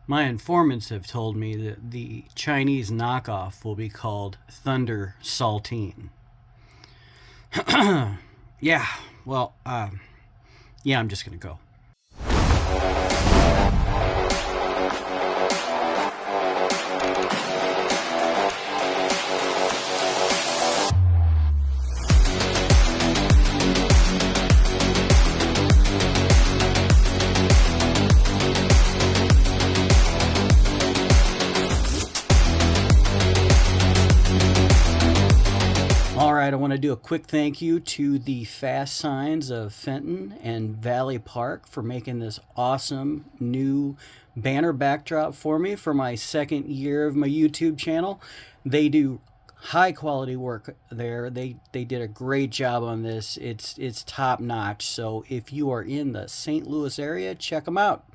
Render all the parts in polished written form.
My informants have told me that the Chinese knockoff will be called Thunder Saltine. Yeah, well, yeah, I'm just gonna go. Alright, I want to do a quick thank you to the Fast Signs of Fenton and Valley Park for making this awesome new banner backdrop for me for my second year of my YouTube channel. They do high quality work there. They did a great job on this. It's top notch. So if you are in the St. Louis area, check them out.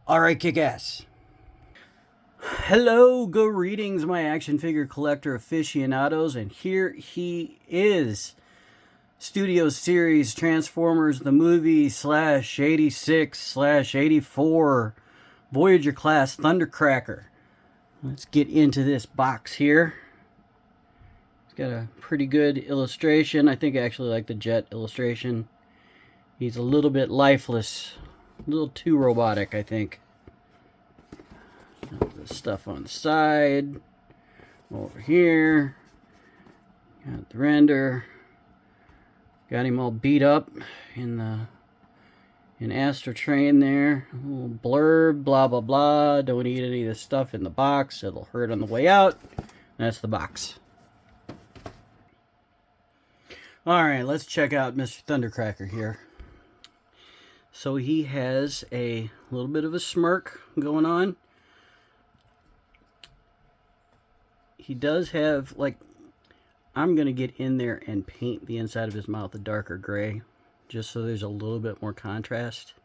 Alright, kick ass. Hello, greetings, my action figure collector aficionados, and here he is. Studio Series Transformers the movie /86/84 Voyager class Thundercracker. Let's get into this box here. It's got a pretty good illustration. I think I actually like the jet illustration. He's a little bit lifeless, a little too robotic, I think. The stuff on the side, over here, got the render, got him all beat up in Astro Train there, a little blurb, blah blah blah, don't eat any of this stuff in the box, it'll hurt on the way out. That's the box. Alright, let's check out Mr. Thundercracker here. So he has a little bit of a smirk going on. He does have, like, I'm going to get in there and paint the inside of his mouth a darker gray, just so there's a little bit more contrast.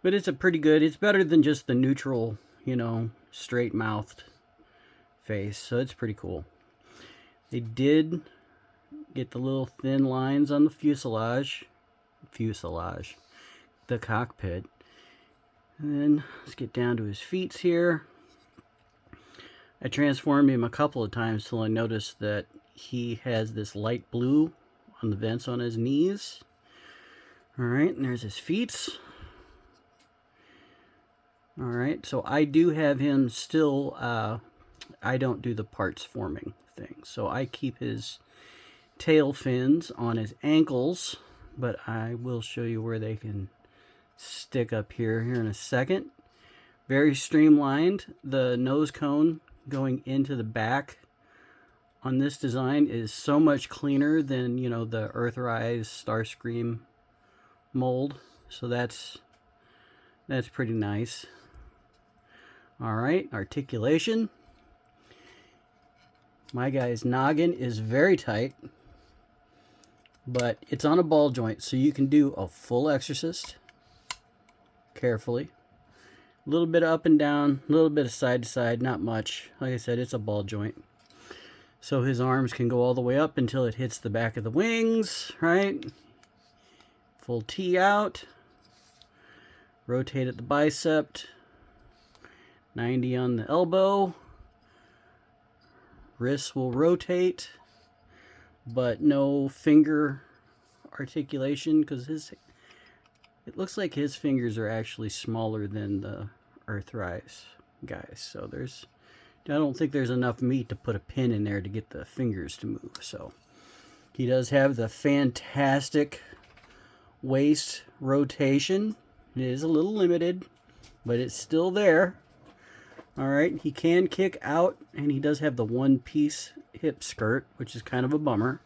But it's a pretty good, it's better than just the neutral, you know, straight-mouthed face, so it's pretty cool. They did get the little thin lines on the fuselage, the cockpit. And then let's get down to his feet here. I transformed him a couple of times till I noticed that he has this light blue on the vents on his knees. Alright, and there's his feet. Alright, so I do have him still, I don't do the parts forming thing. So I keep his tail fins on his ankles, but I will show you where they can stick up here in a second. Very streamlined. The nose cone going into the back on this design is so much cleaner than, you know, the Earthrise Starscream mold. So that's pretty nice. Alright, articulation. My guy's noggin is very tight, but it's on a ball joint, so you can do a full exorcist carefully. A little bit up and down, a little bit of side to side, not much. Like I said, it's a ball joint. So his arms can go all the way up until it hits the back of the wings, right? Full T out. Rotate at the bicep. 90 on the elbow. Wrists will rotate, but no finger articulation because it looks like his fingers are actually smaller than the Earthrise guys. So I don't think there's enough meat to put a pin in there to get the fingers to move. So he does have the fantastic waist rotation. It is a little limited, but it's still there. Alright, he can kick out, and he does have the one-piece hip skirt, which is kind of a bummer.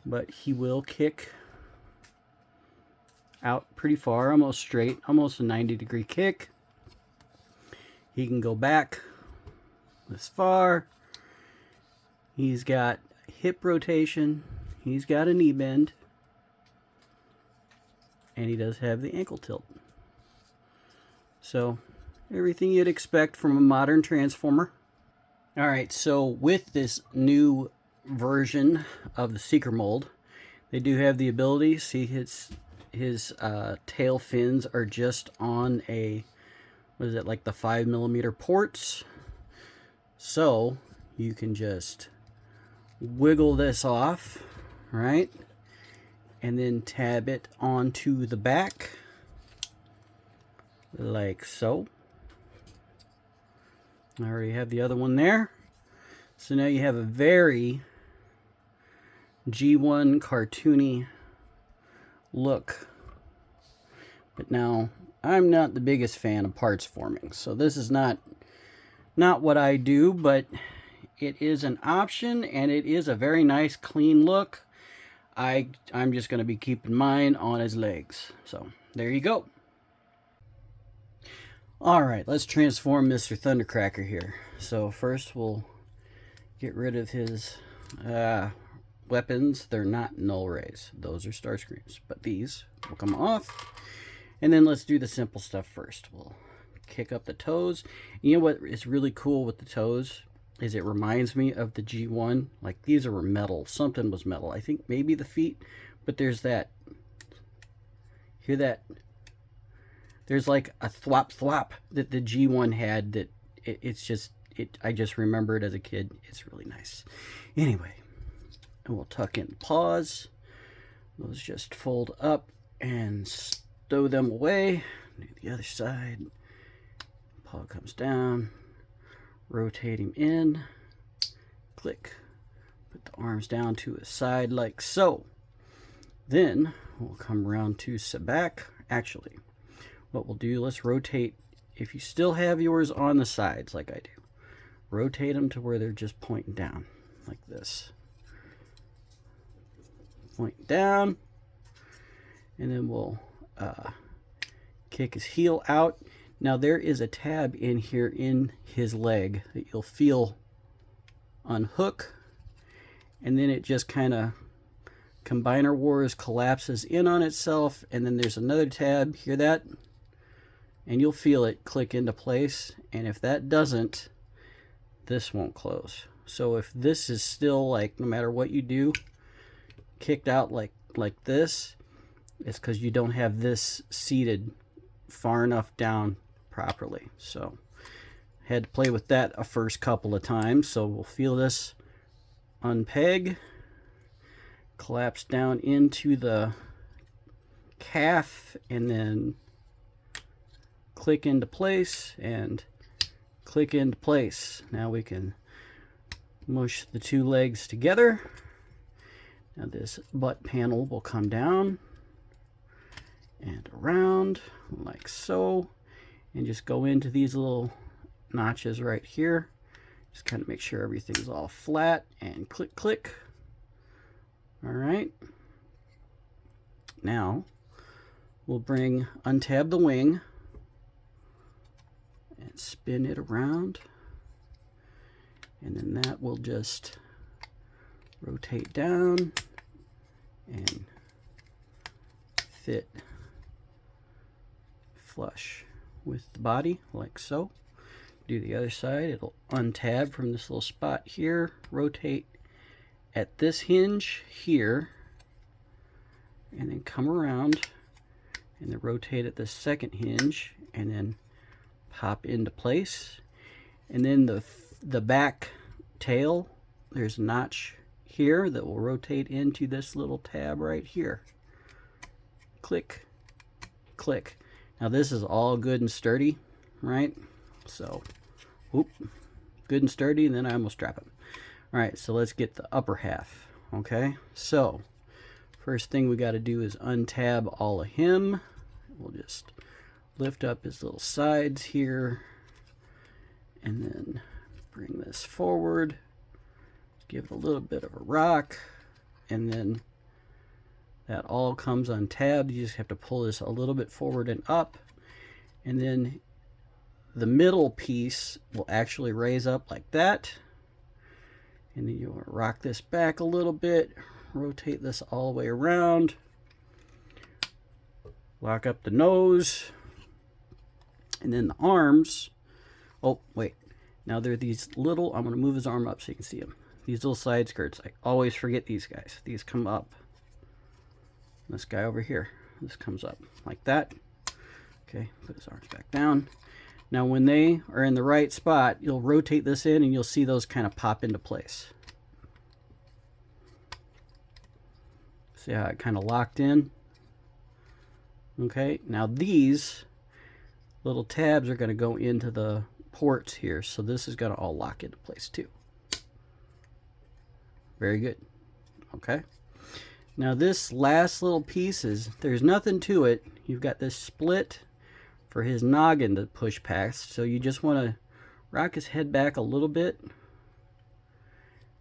But he will kick out pretty far, almost straight, almost a 90-degree kick. He can go back this far. He's got hip rotation. He's got a knee bend. And he does have the ankle tilt. So, everything you'd expect from a modern Transformer. Alright, so with this new version of the Seeker mold, they do have the ability, see his tail fins are just on a what is it, like the 5mm ports. So you can just wiggle this off, right? And then tab it onto the back like so. I already have the other one there. So now you have a very G1 cartoony look. But now I'm not the biggest fan of parts forming, so this is not what I do, but it is an option and it is a very nice clean look. I'm just going to be keeping mine on his legs. So there you go. Alright, let's transform Mr. Thundercracker here. So first we'll get rid of his weapons. They're not null rays. Those are star screams. But these will come off. And then let's do the simple stuff first. We'll kick up the toes. You know what is really cool with the toes is it reminds me of the G1. Like these are metal. Something was metal. I think maybe the feet. But there's that. Hear that? There's like a thwop thwop that the G1 had that I just remember it as a kid. It's really nice. Anyway, and we'll tuck in paws. Those just fold up and stow them away. Do the other side. Paw comes down. Rotate him in. Click. Put the arms down to his side like so. Then we'll come around to Sabak. Actually, what we'll do, let's rotate. If you still have yours on the sides like I do, rotate them to where they're just pointing down like this. Point down, and then we'll kick his heel out. Now there is a tab in here in his leg that you'll feel unhook, and then it just kind of Combiner Wars collapses in on itself, and then there's another tab. Hear that? And you'll feel it click into place, and if that doesn't, this won't close. So if this is still, like, no matter what you do, kicked out like this, it's because you don't have this seated far enough down properly. So had to play with that a first couple of times. So we'll feel this unpeg, collapse down into the calf, and then click into place and click into place. Now we can mush the two legs together. Now this butt panel will come down and around like so, and just go into these little notches right here. Just kind of make sure everything's all flat, and click, click. All right. Now we'll untab the wing and spin it around, and then that will just rotate down and fit flush with the body like so. Do the other side. It'll untab from this little spot here, rotate at this hinge here, and then come around and then rotate at the second hinge and then pop into place. And then the back tail, there's a notch here that will rotate into this little tab right here. Click, click. Now this is all good and sturdy, right? So, whoop, good and sturdy, and then I almost drop it. All right, so let's get the upper half, okay? So, first thing we got to do is untab all of him. We'll just lift up his little sides here, and then bring this forward, give it a little bit of a rock, and then that all comes untabbed. You just have to pull this a little bit forward and up, and then the middle piece will actually raise up like that. And then you want to rock this back a little bit, rotate this all the way around, lock up the nose, and then the arms. Oh, wait. Now there are these little, I'm going to move his arm up so you can see him. These little side skirts. I always forget these guys. These come up. This guy over here, this comes up like that. Okay, put his arms back down. Now when they are in the right spot, you'll rotate this in and you'll see those kind of pop into place. See how it kind of locked in? Okay, now these little tabs are going to go into the ports here, so this is going to all lock into place too. Very good. Okay. Now this last little piece there's nothing to it. You've got this split for his noggin to push past, so you just want to rock his head back a little bit.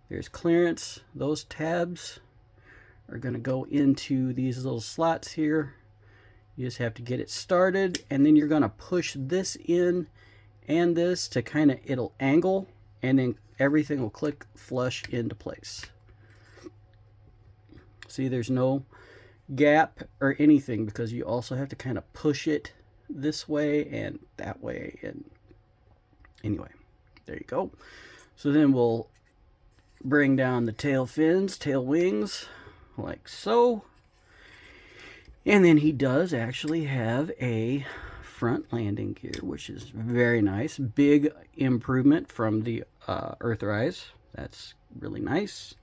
There's clearance. Those tabs are going to go into these little slots here. You just have to get it started, and then you're going to push this in and this to kind of, it'll angle, and then everything will click flush into place. See, there's no gap or anything because you also have to kind of push it this way and that way. And anyway, there you go. So then we'll bring down the tail fins, tail wings, like so. And then he does actually have a front landing gear, which is very nice. Big improvement from the Earthrise. That's really nice.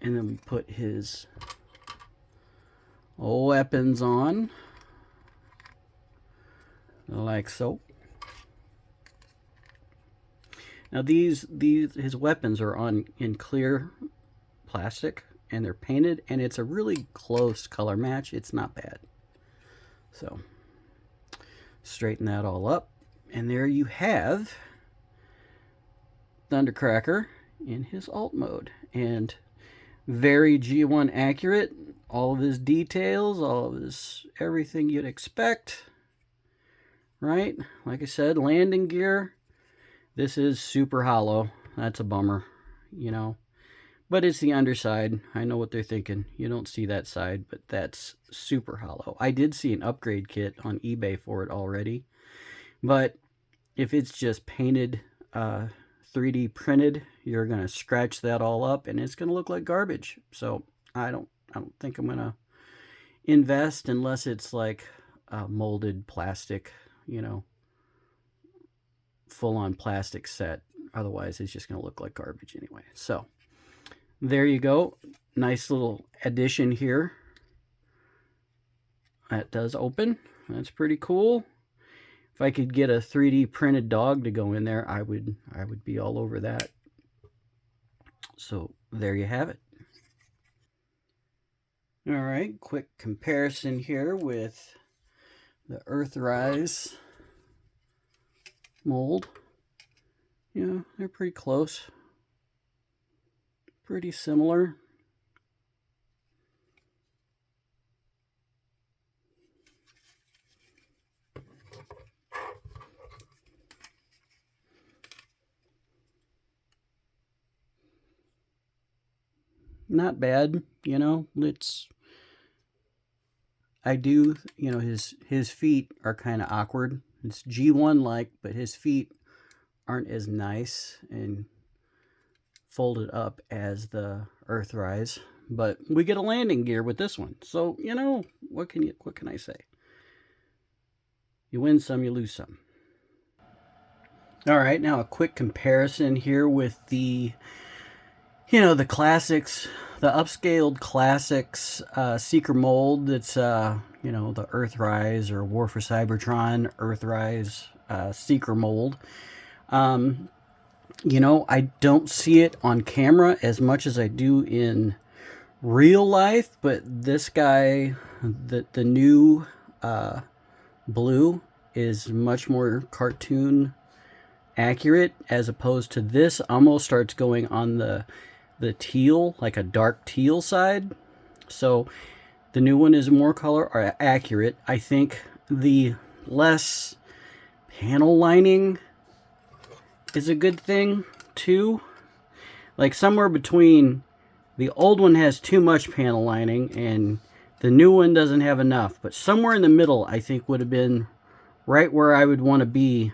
And then we put his weapons on, like so. Now his weapons are in clear plastic, and they're painted, and it's a really close color match. It's not bad. So straighten that all up, and there you have Thundercracker in his alt mode, and very G1 accurate. All of his details, all of his everything you'd expect, right? Like I said, landing gear. This is super hollow. That's a bummer, you know. But it's the underside. I know what they're thinking. You don't see that side, but that's super hollow. I did see an upgrade kit on eBay for it already. But if it's just painted, 3D printed, you're going to scratch that all up and it's going to look like garbage. So I don't think I'm going to invest unless it's like molded plastic, you know, full-on plastic set. Otherwise, it's just going to look like garbage anyway. So there you go. Nice little addition here. That does open. That's pretty cool. If I could get a 3D printed dog to go in there, I would be all over that. So there you have it. All right, quick comparison here with the Earthrise mold. Yeah, they're pretty close. Pretty similar. Not bad, you know. I do, you know, his feet are kind of awkward. It's G1 like, but his feet aren't as nice and folded up as the Earthrise. But we get a landing gear with this one. So, you know, what can I say? You win some, you lose some. All right, now a quick comparison here with the, you know, the classics, the upscaled classics Seeker mold that's, you know, the Earthrise or War for Cybertron Earthrise Seeker mold. You know, I don't see it on camera as much as I do in real life, but this guy, the new blue is much more cartoon accurate, as opposed to this almost starts going on the teal, like a dark teal side. So the new one is more color or accurate. I think the less panel lining is a good thing too. Like somewhere between, the old one has too much panel lining and the new one doesn't have enough, but somewhere in the middle I think would have been right where I would want to be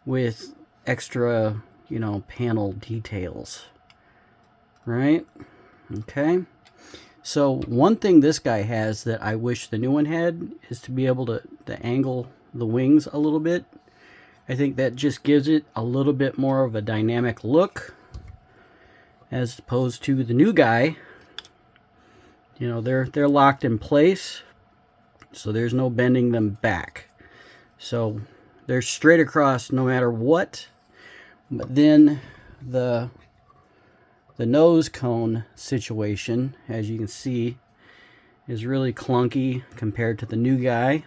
with extra, you know, panel details. Right? Okay. So one thing this guy has that I wish the new one had is to be able to angle the wings a little bit. I think that just gives it a little bit more of a dynamic look as opposed to the new guy. You know, they're locked in place, so there's no bending them back. So they're straight across no matter what. But then the nose cone situation, as you can see, is really clunky compared to the new guy.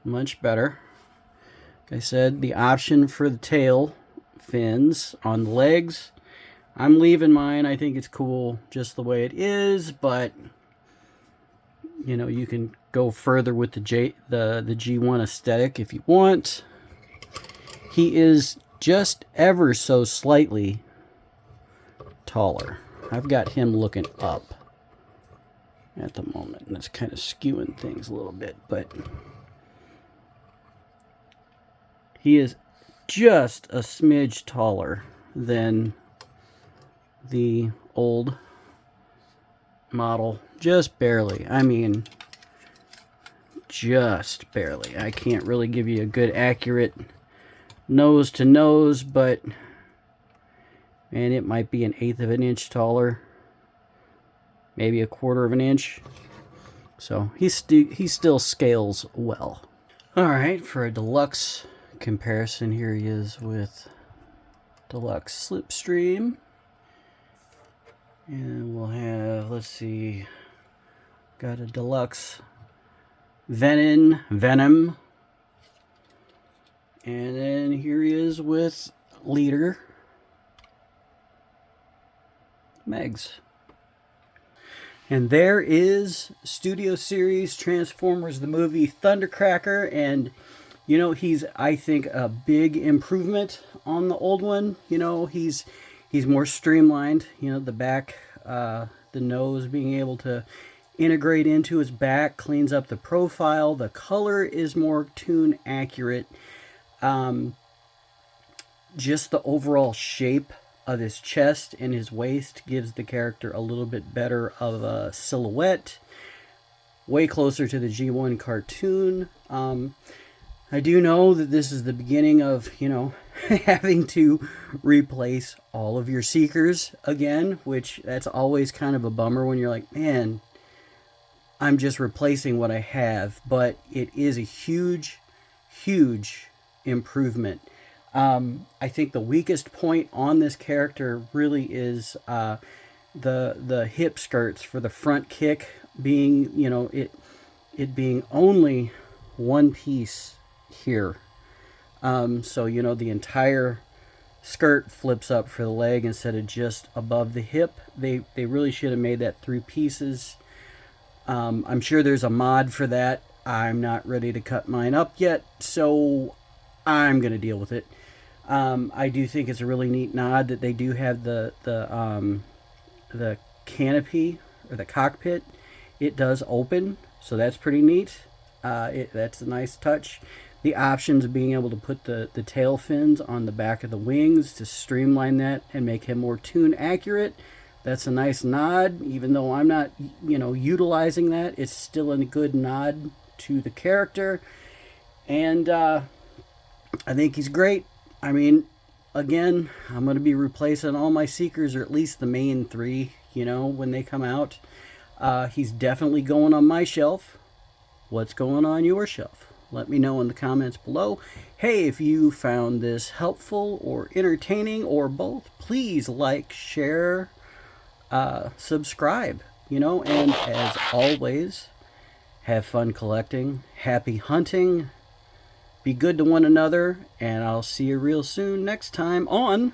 Much better. Like I said, the option for the tail fins on the legs, I'm leaving mine. I think it's cool just the way it is, but you know, you can go further with the G1 aesthetic if you want. He is just ever so slightly taller. I've got him looking up at the moment, and it's kind of skewing things a little bit, but he is just a smidge taller than the old model. Just barely. I mean, just barely. I can't really give you a good accurate nose to nose, but man, it might be 1/8 of an inch taller, maybe 1/4 of an inch. So he still scales well. All right, for a deluxe comparison, here he is with Deluxe Slipstream. And we'll have, let's see, got a Deluxe Venom. And then here he is with Leader Megs. And there is Studio Series Transformers the Movie Thundercracker. And, you know, he's, I think, a big improvement on the old one. You know, he's more streamlined. You know, the back, the nose being able to integrate into his back cleans up the profile. The color is more tune accurate. Just the overall shape of his chest and his waist gives the character a little bit better of a silhouette. Way closer to the G1 cartoon. I do know that this is the beginning of, you know, having to replace all of your Seekers again, which that's always kind of a bummer when you're like, man, I'm just replacing what I have. But it is a huge, huge improvement. I think the weakest point on this character really is the hip skirts for the front kick being, you know, it being only one piece here. So, you know, the entire skirt flips up for the leg instead of just above the hip. They really should have made that 3 pieces. I'm sure there's a mod for that. I'm not ready to cut mine up yet, so I'm going to deal with it. I do think it's a really neat nod that they do have the canopy or the cockpit. It does open, so that's pretty neat. That's a nice touch. The options of being able to put the tail fins on the back of the wings to streamline that and make him more tune accurate. That's a nice nod, even though I'm not, you know, utilizing that. It's still a good nod to the character, and I think he's great. I mean, again, I'm going to be replacing all my Seekers, or at least the main 3, you know, when they come out. He's definitely going on my shelf. What's going on your shelf? Let me know in the comments below. Hey, if you found this helpful or entertaining or both, please like, share, subscribe, you know, and as always, have fun collecting, happy hunting, be good to one another, and I'll see you real soon next time on